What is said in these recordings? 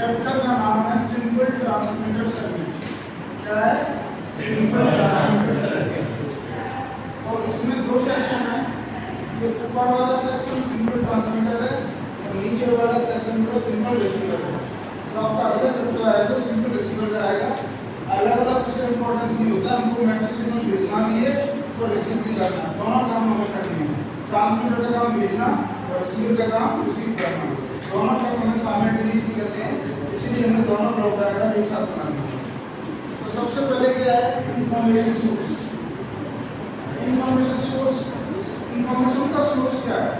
Chapter का नाम है सिंपल ट्रांसमीटर सर्किट। क्या है? Simple transmitter circuit. और इसमें दो सेक्शन है, ये ऊपर वाला सेक्शन सिंपल ट्रांसमीटर है और नीचे वाला सेक्शन जो सिंपल रिसीवर है। तो आपका अगला चैप्टर आएगा तो सिंपल रिसीवर का आएगा। अलग अलग उसका इंपॉर्टेंस नहीं होता, हमको मैसेज सिग्नल भेजना भी है और रिसीव भी करना है, दोनों काम हमें करने हैं। ट्रांसमीटर का काम भेजना और रिसीवर का काम रिसीव करना, दोनों काम हमें साइमल्टेनियसली करते हैं, इसलिए हमें दोनों ब्लॉक डायग्राम एक साथ बनाना है। तो सबसे पहले क्या है? Information source. Information source, information का सोर्स क्या है?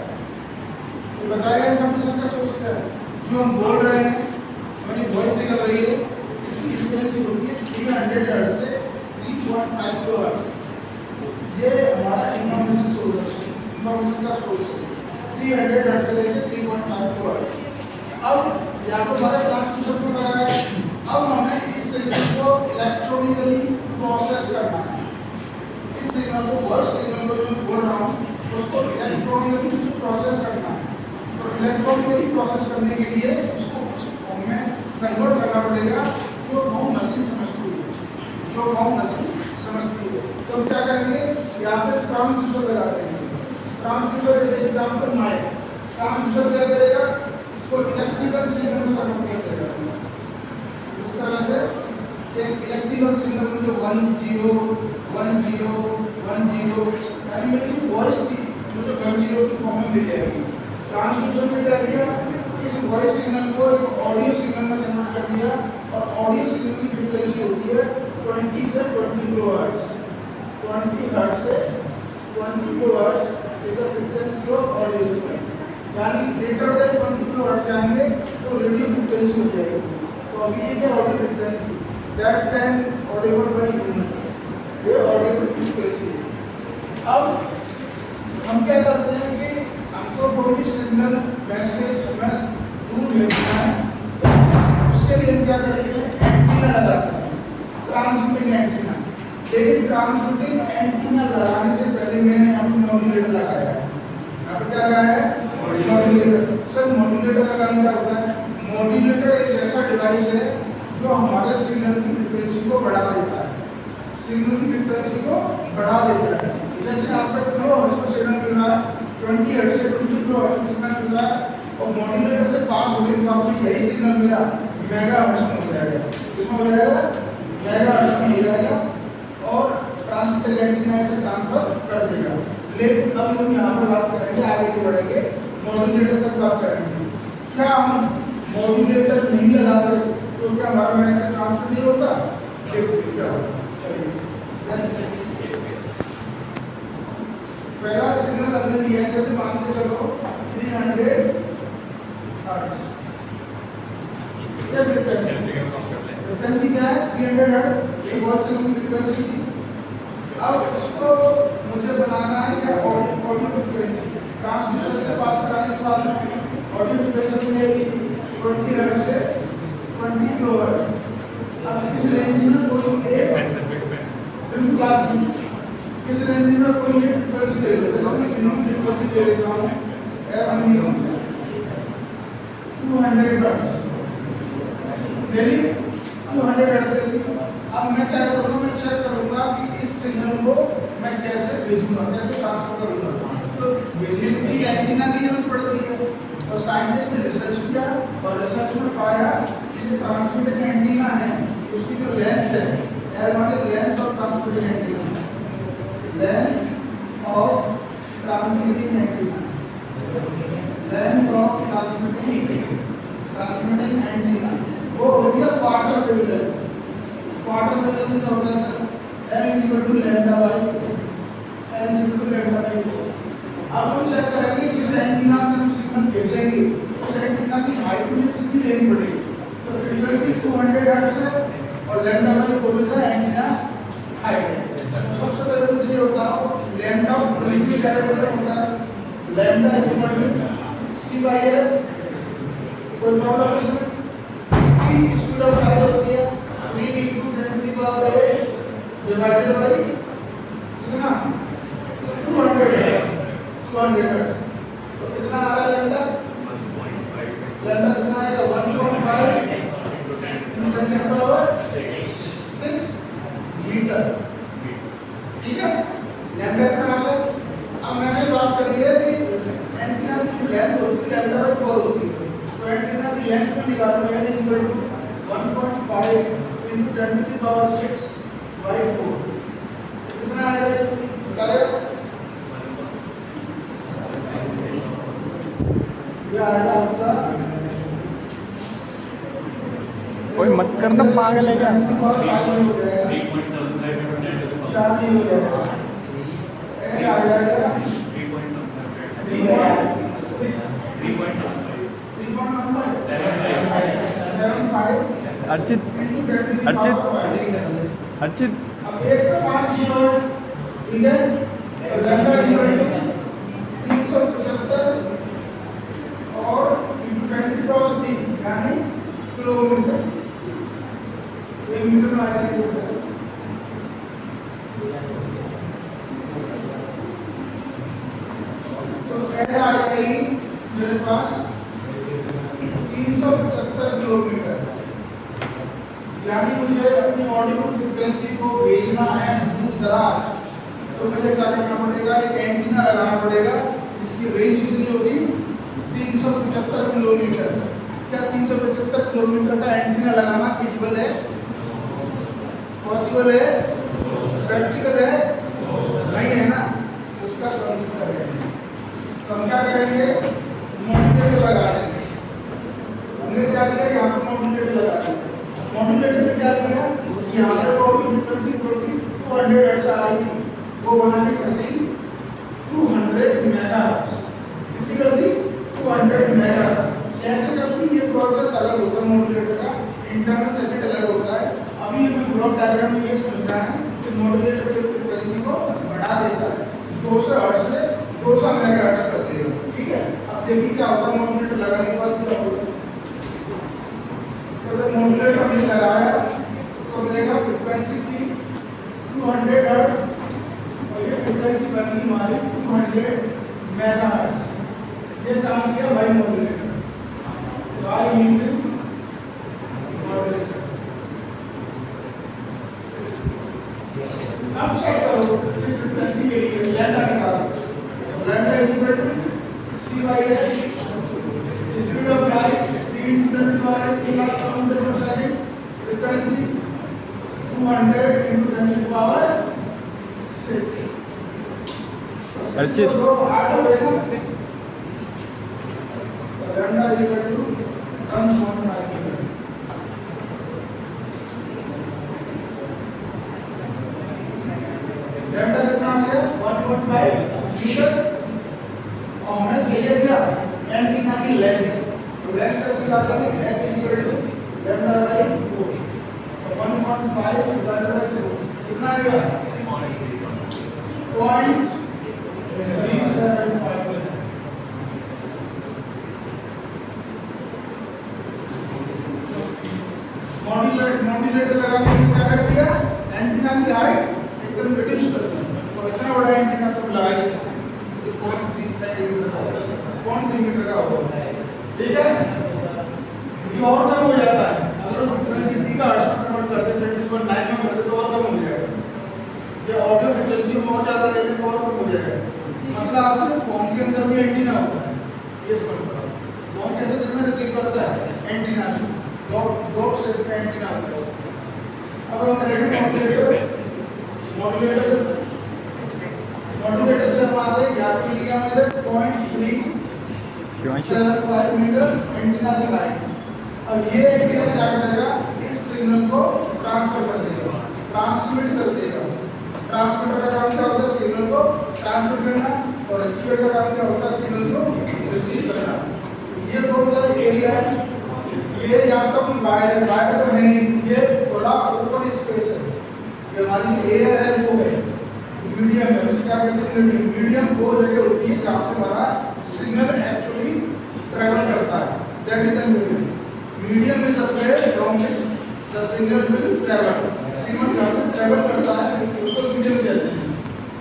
तो बताएगा इंफॉर्मेशन का सोर्स क्या है? जो हम बोल रहे हैं, हमारी वॉइस निकल रही है, इसकी फ्रीक्वेंसी होती है 300 हर्ट्ज से 3.5 किलोहर्ट्ज। ये हमारा इंफॉर्मेशन सोर्स है, इंफॉर्मेशन का सोर्स है 300 हर्ट्ज से लेकर 3.5 किलोहर्ट्ज। अब यहाँ पर हमारे ट्रांसड्यूसर को लगा है, अब हमें इस सिग्नल को इलेक्ट्रॉनिकली प्रोसेस करना है। इस सिग्नल को, वॉइस सिग्नल को जो मैं बोल रहा हूँ उसको इलेक्ट्रॉनिकली प्रोसेस करना है। तो इलेक्ट्रॉनिकली प्रोसेस करने के लिए उसको उस फॉर्म में कन्वर्ट करना पड़ेगा जो फॉर्म मशीन समझती है, जो फॉर्म मशीन समझती है। तो हम क्या करेंगे? यहाँ पे ट्रांसड्यूसर लगाते हैं। ट्रांसड्यूसर जैसे एग्जाम्पल माइक, ट्रांसड्यूसर क्या करेगा? इसको इलेक्ट्रिकल सिग्नल में कन्वर्ट करेगा। इस तरह से एक इलेक्ट्रिकल सिग्नल में जो 1 0 1 0 1 0 यानी मेरी वॉइस थी मुझे 1 0 की फॉर्म में मिल जाएगी। ट्रांसड्यूसर ने क्या किया? इस वॉइस सिग्नल को एक ऑडियो सिग्नल में कन्वर्ट कर दिया और ऑडियो सिग्नल की फ्रीक्वेंसी होती है 20 से 20 किलोहर्ट्ज। 20 हर्ट्ज से 20 kilohertz is the frequency of audio signal, यानी ग्रेटर देन 20 किलोहर्ट्ज जाएंगे तो रेडियो फ्रीक्वेंसी हो जाएगी। तो अभी ये क्या audio frequency? That can Audible by human, ये ऑडिबल फ्रीक्वेंसी है। अब हम क्या करते हैं कि हमको कोई भी सिग्नल मैसेज हमें दूर भेजना है, उसके लिए हम क्या करते हैं? एंटीना लगाते हैं, ट्रांसमिटिंग एंटीना। लेकिन ट्रांसमिटिंग एंटीना लगाने से पहले मैंने यहाँ पर मॉड्यूलेटर लगाया है। यहाँ पर क्या लगाया है? मॉड्यूलेटर। सर मॉड्यूलेटर का काम क्या होता है? मॉड्यूलेटर एक ऐसा डिवाइस है जो हमारे सिग्नल की फ्रीक्वेंसी को बढ़ा देता है, सिग्नल की फ्रीक्वेंसी को बढ़ा देता है। जैसे आपका किलो हर्ट्ज पर सिग्नल मिल रहा है, 20 हर्ट्ज से 20 किलो हर्ट्ज पर सिग्नल मिल रहा है और मॉड्यूलेटर से पास होने के बाद यही सिग्नल मेरा मेगा हर्ट्ज में हो जाएगा। किसमें हो जाएगा? मेगा हर्ट्ज में हो जाएगा और ट्रांसमीटर एंटीना ऐसे ट्रांसफर कर देगा। लेकिन अभी हम यहाँ पर बात करेंगे, आगे भी बढ़ेंगे, मॉड्यूलेटर तक बात करेंगे। क्या हम मॉड्यूलेटर नहीं लगाते तो क्या हमारा मैसेज ट्रांसफर नहीं होता? देखो क्या होगा। चलिए पहला सिग्नल हमने लिया है, जैसे मान के चलो 300 हर्ट्ज, ये फ्रीक्वेंसी क्या है? 300 हर्ट्ज, एक वॉइस सिग्नल की फ्रीक्वेंसी थी। अब इसको मुझे बनाना है क्या? Audio frequency. ट्रांसड्यूसर से पास कराने के बाद में ऑडियो फ्रीक्वेंसी मिलेगी 20 हर्ट्ज से 20 किलोहर्ट्ज। अब इस रेंज में कोई एक इस रेंज में कोई एक फ्रीक्वेंसी ले लो, जैसे मैं मिनिमम फ्रीक्वेंसी ले लेता हूँ मिनिमम 200 हर्ट्ज, मेरी 200 हर्ट्ज ले ली। अब मैं क्या करूँगा? मैं चेक करूँगा कि इस सिग्नल को मैं कैसे भेजूँगा, कैसे ट्रांसफर करूँगा। तो भेजने के लिए एंटीना की जरूरत पड़ती है और साइंटिस्ट ने रिसर्च किया और रिसर्च में पाया कि जो ट्रांसमिटिंग एंटीना है उसकी जो लेंथ है, aromatic length of transmitting antenna, length of transmitting antenna, length of transmitting antenna वो हो गया quarter wave length. Quarter wave length क्या होता है sir? L = lambda by 4, L = lambda by 4। अब हम चेक करेंगे जिस एंटीना से हम सिग्नल भेजेंगे उस एंटीना की हाइट मुझे कितनी लेनी पड़ेगी। तो फ्रीक्वेंसी 200 हर्ट्ज है और लैम्डा बाई 4 का एंटीना हाइट है। सबसे पहले मुझे ये बताओ लैम्डा फ्रीक्वेंसी का कैलकुलेशन होता है, लैम्डा c/s। कोई प्रॉब्लम इसमें? c स्पीड ऑफ लाइट होती है 3 × 10⁸ डिवाइडेड बाय कितना? 200 है, 200 है। तो कितना आ रहा है लैम्डा? लैम्डा कितना आएगा? 1.5 लेंथ में निकालो n equal to 1.5 into 10 to the power 6 by 4 कितना आएगा बताओ ये आएगा आपका कोई मत करना पागल है क्या 3.75 चार्ज हो जाएगा ए आ जाएगा 3.75 अर्चित अर्चित अर्चित अब एक तो 5 जीरो है ठीक है और लैम्डा इक्वल टू 375 और into 10 to the power 3 यानी किलोमीटर ये मीटर में आएगा ये तो ऐसा आएगा ही मेरे पास 375 किलोमीटर यानी मुझे अपनी ऑडियो फ्रीक्वेंसी को भेजना है दूर दराज तो मुझे क्या करना पड़ेगा एक एंटीना लगाना पड़ेगा इसकी रेंज कितनी होगी 375 किलोमीटर क्या 375 किलोमीटर का एंटीना लगाना फिजिबल है पॉसिबल है प्रैक्टिकल है नहीं है ना उसका सॉल्यूशन करेंगे तो हम क्या करेंगे मॉड्यूलेटर लगा देंगे हमने क्या किया यहाँ पर मॉड्यूलेटर लगा दिया मॉड्यूलेटर में क्या किया यहाँ पर ऑडियो फ्रीक्वेंसी 200 हर्ट्ज आ रही थी वो बना के कर दी 200 मेगाहर्ट्ज कितनी कर दी 200 मेगाहर्ट्ज कैसे करती ये प्रोसेस अलग होता है मॉड्यूलेटर का इंटरनल सर्किट अलग होता है अभी हमें ब्लॉक डायग्राम में ये समझना है कि मॉड्यूलेटर की फ्रीक्वेंसी को बढ़ा देता है 200 हर्ट्ज से 200 मेगाहर्ट्ज कर देगा ठीक है अब देखिए क्या होता है मॉड्यूलेटर लगाने के बाद क्या होगा तो जब मॉड्यूलेटर हमने लगाया तो देखा फ्रीक्वेंसी थी 200 हर्ट्ज और ये फ्रीक्वेंसी बनी हमारी 200 मेगाहर्ट्ज ये काम किया भाई मॉड्यूलेटर वाई इनटू मॉड्यूलेटर अब चेक करो इस फ्रीक्वेंसी के लिए लैम्डा निकालो lambda equal to c by s speed of light 3 per second frequency 200 into 10 to the power 6 Archit तो हार्ड हो गया lambda equal to 1.5 metre lambda कितना आ गया 1.5 मीटर और हमें चाहिए क्या एंटीना की लेंथ तो लेंथ कैसे निकालेंगे s equal to lambda by 4 1.5 divided by 4 कितना आएगा 0.375 मॉड्यूलेटर लगाने के क्या कर दिया एंटीना की हाइट एकदम रिड्यूस कर दिया और इतना बड़ा एंटीना तो लगा ही 0.3 सेंटीमीटर का 0.3 मीटर का होगा ठीक है ये और कम हो जाता है अगर फ्रीक्वेंसी थी का हर्ट्ज में कन्वर्ट करते 20.9 में करते तो और कम हो जाएगा ये ऑडियो फ्रीक्वेंसी में और ज़्यादा देते तो और कम हो जाएगा मतलब आपके फोन के अंदर भी एंटीना होता है ये समझ लो फोन कैसे सिग्नल रिसीव करता है एंटीना से डॉट शेप का एंटीना होता है अब हम करेंगे मॉड्यूलेटर से बात है यहाँ पे लिया मैंने 0.375 मीटर एंटीना की लाइन अब ये एंटीना क्या करेगा इस सिग्नल को ट्रांसफर कर देगा ट्रांसमिट कर देगा ट्रांसमीटर का काम क्या होता है सिग्नल को ट्रांसमिट करना और रिसीवर का काम क्या होता है सिग्नल को रिसीव करना ये कौन सा एरिया है ये यहाँ तो कोई वायर तो है नहीं ये थोड़ा ओपन स्पेस है ये हमारी एयर है वो है मीडियम है उसे क्या कहते हैं मीडियम वो जगह होती है जहाँ से हमारा सिग्नल एक्चुअली ट्रैवल करता है that is the medium is the place from which the signal will travel signal जहाँ से ट्रैवल करता है उसको मीडियम कहते हैं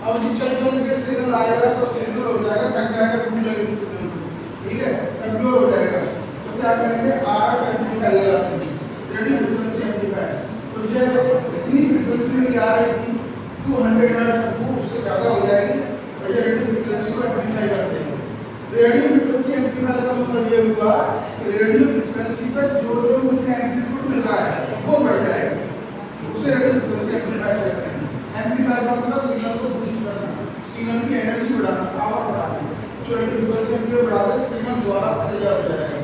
अब जिस चल के सिग्नल आएगा तो सिग्नल हो जाएगा थक जाएगा टूट जाएगा ठीक है प्योर हो जाएगा तो क्या करेंगे आरएफ एम्पलीफायर लगाएंगे रेडियो फ्रीक्वेंसी एम्पलीफायर तो ये इतनी फ्रीक्वेंसी में आ रही थी 200 हर्ट्ज उससे ज़्यादा हो जाएगी और ये रेडियो फ्रीक्वेंसी को एम्पलीफाई करते हैं रेडियो फ्रीक्वेंसी एम्पलीफायर का मतलब ये हुआ कि रेडियो फ्रीक्वेंसी फ्रीक्वेंसी पे जो जो मुझे एम्पलीट्यूड मिल रहा है वो बढ़ जाएगा, उसे रेडियो फ्रीक्वेंसी एम्पलीफायर कहते हैं। एम्पलीफायर का मतलब सिग्नल को बूस्ट करना, सिग्नल की एनर्जी बढ़ाना, पावर बढ़ाना। तो रेडियो फ्रीक्वेंसी एम्पलीफायर बढ़ाते सिग्नल द्वारा तेज हो जाएगा।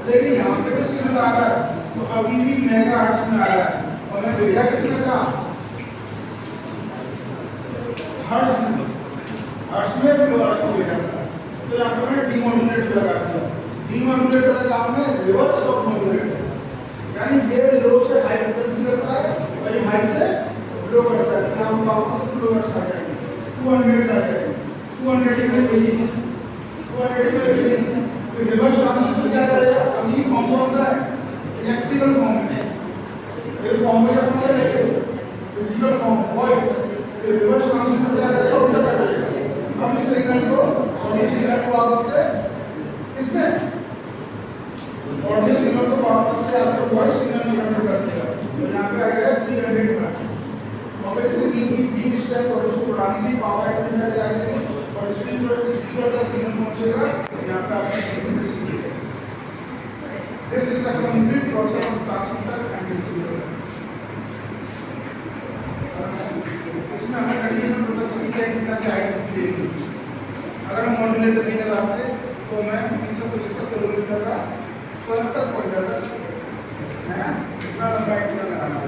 लेकिन यहाँ पे जो सिग्नल आ रहा है तो अभी भी मेगाहर्ट्ज में आ रहा है, और मैं भेजा किसमें था, हर्ट्ज में, हर्ट्ज में भी हर्ट्ज में भेजा था। तो यहाँ पे मैंने डीमोडुलेटर लगा दिया। डीमोडुलेटर का काम है रिवर्स ऑफ मॉड्यूलेटर, यानी ये लो से हाई फ्रीक्वेंसी करता है और ये हाई से लो करता है। यहाँ हम वापस किलोहर्ट्ज आ जाएंगे, 200 आ जाएंगे, 200 में भेजिए, 200 में भेजिए। तो रिवर्स ट्रांसमिशन क्या करेगा, अभी फॉर्म कौन सा है, इलेक्ट्रिकल फॉर्म है, ये फॉर्म में कौन सा है, physical form, voice. Reverse transmission क्या करेगा, उल्टा कर देगा। अब इस सिग्नल को और इस सिग्नल को वापस से इसमें ऑडियो सिग्नल को वापस से आपको वॉइस सिग्नल में कन्वर्ट कर देगा। तो यहाँ पे आ गया 300 वाट। और फिर सिग्नल की बीम स्टेप और उसको बढ़ाने के लिए पावर एम्पलीफायर लगा देंगे और स्पीकर का सिग्नल पहुंचेगा यहाँ पे आपका सिग्नल रिसीव करेगा। This is the complete process of transmitter and receiver. इसमें हमें कंडीशन पता चली है कि कितना चाइल्ड लेनी। अगर हम मॉड्यूलेटर नहीं लगाते तो मैं 375 किलोमीटर का स्वयं तक पहुंच जाता है ना, इतना लंबा एंटीना लगाना।